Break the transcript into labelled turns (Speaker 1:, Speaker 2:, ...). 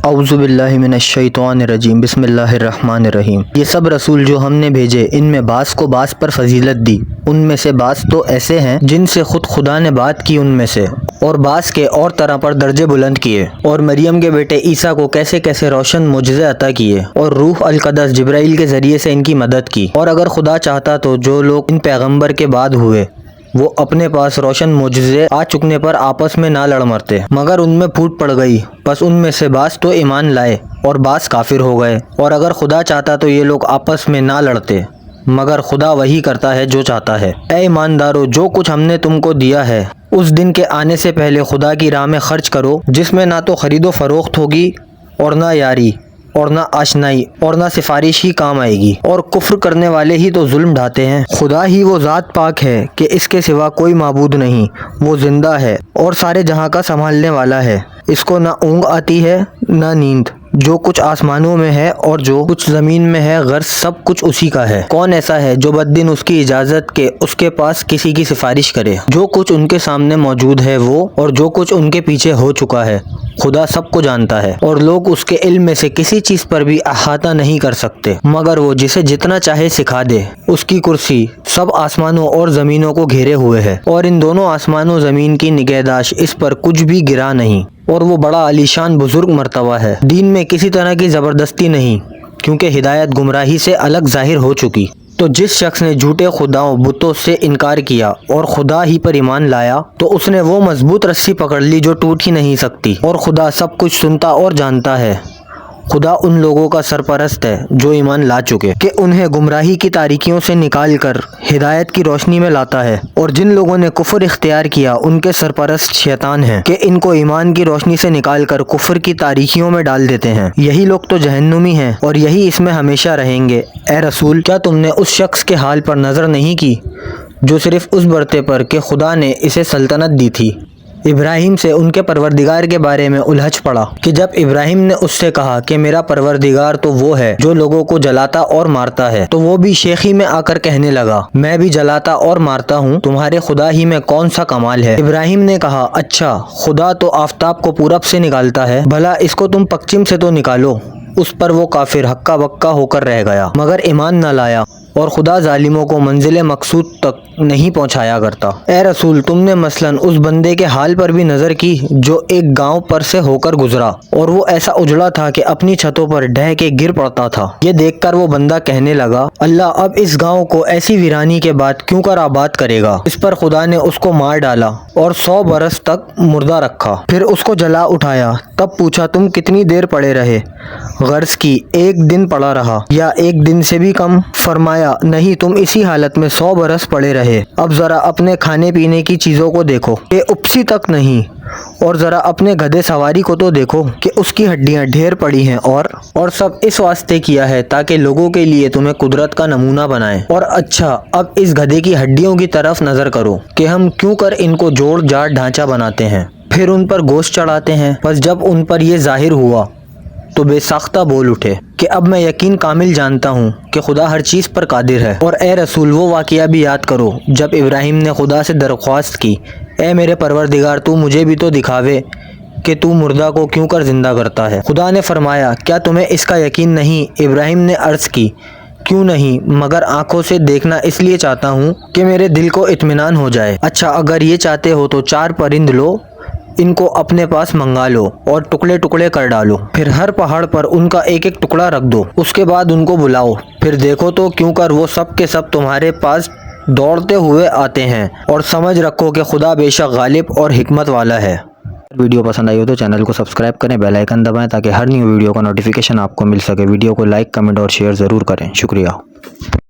Speaker 1: اعوذ باللہ من الشیطان الرجیم بسم اللہ الرحمن الرحیم۔ یہ سب رسول جو ہم نے بھیجے ان میں بعض کو بعض پر فضیلت دی، ان میں سے بعض تو ایسے ہیں جن سے خود خدا نے بات کی ان میں سے، اور بعض کے اور طرح پر درجے بلند کیے، اور مریم کے بیٹے عیسیٰ کو کیسے کیسے روشن معجزے عطا کیے، اور روح القدس جبرائیل کے ذریعے سے ان کی مدد کی۔ اور اگر خدا چاہتا تو جو لوگ ان پیغمبر کے بعد ہوئے وہ اپنے پاس روشن معجزے آ چکنے پر آپس میں نہ لڑ مرتے، مگر ان میں پھوٹ پڑ گئی، بس ان میں سے بعض تو ایمان لائے اور بعض کافر ہو گئے۔ اور اگر خدا چاہتا تو یہ لوگ آپس میں نہ لڑتے، مگر خدا وہی کرتا ہے جو چاہتا ہے۔ اے ایماندارو، جو کچھ ہم نے تم کو دیا ہے اس دن کے آنے سے پہلے خدا کی راہ میں خرچ کرو، جس میں نہ تو خرید و فروخت ہوگی اور نہ یاری اور نہ آشنائی اور نہ سفارش ہی کام آئے گی، اور کفر کرنے والے ہی تو ظلم ڈھاتے ہیں۔ خدا ہی وہ ذات پاک ہے کہ اس کے سوا کوئی معبود نہیں، وہ زندہ ہے اور سارے جہاں کا سنبھالنے والا ہے، اس کو نہ اونگ آتی ہے نہ نیند۔ جو کچھ آسمانوں میں ہے اور جو کچھ زمین میں ہے غرض سب کچھ اسی کا ہے۔ کون ایسا ہے جو بددن اس کی اجازت کے اس کے پاس کسی کی سفارش کرے؟ جو کچھ ان کے سامنے موجود ہے وہ اور جو کچھ ان کے پیچھے ہو چکا ہے خدا سب کو جانتا ہے، اور لوگ اس کے علم میں سے کسی چیز پر بھی احاطہ نہیں کر سکتے مگر وہ جسے جتنا چاہے سکھا دے۔ اس کی کرسی سب آسمانوں اور زمینوں کو گھیرے ہوئے ہے، اور ان دونوں آسمانوں زمین کی نگہداشت اس پر کچھ بھی گرا نہیں، اور وہ بڑا عالیشان بزرگ مرتبہ ہے۔ دین میں کسی طرح کی زبردستی نہیں، کیونکہ ہدایت گمراہی سے الگ ظاہر ہو چکی۔ تو جس شخص نے جھوٹے خداؤں بتوں سے انکار کیا اور خدا ہی پر ایمان لایا تو اس نے وہ مضبوط رسی پکڑ لی جو ٹوٹ ہی نہیں سکتی، اور خدا سب کچھ سنتا اور جانتا ہے۔ خدا ان لوگوں کا سرپرست ہے جو ایمان لا چکے، کہ انہیں گمراہی کی تاریکیوں سے نکال کر ہدایت کی روشنی میں لاتا ہے، اور جن لوگوں نے کفر اختیار کیا ان کے سرپرست شیطان ہیں کہ ان کو ایمان کی روشنی سے نکال کر کفر کی تاریکیوں میں ڈال دیتے ہیں۔ یہی لوگ تو جہنمی ہیں اور یہی اس میں ہمیشہ رہیں گے۔ اے رسول، کیا تم نے اس شخص کے حال پر نظر نہیں کی جو صرف اس برتے پر کہ خدا نے اسے سلطنت دی تھی، ابراہیم سے ان کے پروردگار کے بارے میں الجھ پڑا، کہ جب ابراہیم نے اس سے کہا کہ میرا پروردگار تو وہ ہے جو لوگوں کو جلاتا اور مارتا ہے، تو وہ بھی شیخی میں آ کر کہنے لگا میں بھی جلاتا اور مارتا ہوں، تمہارے خدا ہی میں کون سا کمال ہے؟ ابراہیم نے کہا اچھا، خدا تو آفتاب کو پورب سے نکالتا ہے، بھلا اس کو تم پچھم سے تو نکالو۔ اس پر وہ کافر ہکا بکا ہو کر رہ گیا مگر ایمان نہ لایا، اور خدا ظالموں کو منزل مقصود تک نہیں پہنچایا کرتا۔ اے رسول، تم نے مثلاً اس بندے کے حال پر بھی نظر کی جو ایک گاؤں پر سے ہو کر گزرا، اور وہ ایسا اجڑا تھا کہ اپنی چھتوں پر ڈھہ کے گر پڑتا تھا۔ یہ دیکھ کر وہ بندہ کہنے لگا اللہ اب اس گاؤں کو ایسی ویرانی کے بعد کیوں کر آباد کرے گا؟ اس پر خدا نے اس کو مار ڈالا اور 100 برس تک مردہ رکھا، پھر اس کو جلا اٹھایا۔ تب پوچھا تم کتنی دیر پڑے رہے؟ غرض کی 1 دن پڑا رہا یا 1 دن سے بھی کم؟ فرمایا نہیں، تم اسی حالت میں 100 برس پڑے رہے۔ اب ذرا اپنے کھانے پینے کی چیزوں کو دیکھو کہ اپسی تک نہیں، اور ذرا اپنے گدھے سواری کو تو دیکھو کہ اس کی ہڈیاں ڈھیر پڑی ہیں، اور سب اس واسطے کیا ہے تاکہ لوگوں کے لیے تمہیں قدرت کا نمونہ بنائے۔ اور اچھا، اب اس گدھے کی ہڈیوں کی طرف نظر کرو کہ ہم کیوں کر ان کو جوڑ جاڑ ڈھانچہ بناتے ہیں، پھر ان پر گوشت چڑھاتے ہیں۔ بس جب ان پر یہ ظاہر ہوا تو بے ساختہ بول اٹھے کہ اب میں یقین کامل جانتا ہوں کہ خدا ہر چیز پر قادر ہے۔ اور اے رسول، وہ واقعہ بھی یاد کرو جب ابراہیم نے خدا سے درخواست کی اے میرے پروردگار، تو مجھے بھی تو دکھاوے کہ تو مردہ کو کیوں کر زندہ کرتا ہے۔ خدا نے فرمایا کیا تمہیں اس کا یقین نہیں؟ ابراہیم نے عرض کی کیوں نہیں، مگر آنکھوں سے دیکھنا اس لیے چاہتا ہوں کہ میرے دل کو اطمینان ہو جائے۔ اچھا، اگر یہ چاہتے ہو تو 4 پرند لو، ان کو اپنے پاس منگا لو اور ٹکڑے ٹکڑے کر ڈالو، پھر ہر پہاڑ پر ان کا ایک ایک ٹکڑا رکھ دو، اس کے بعد ان کو بلاؤ، پھر دیکھو تو کیوں کر وہ سب کے سب تمہارے پاس دوڑتے ہوئے آتے ہیں، اور سمجھ رکھو کہ خدا بے شک غالب اور حکمت والا ہے۔ ویڈیو پسند آئی ہو تو چینل کو سبسکرائب کریں، بیل آئیکن دبائیں تاکہ ہر نیو ویڈیو کا نوٹیفیکیشن آپ کو مل سکے۔ ویڈیو کو لائک، کمنٹ اور شیئر ضرور کریں۔ شکریہ۔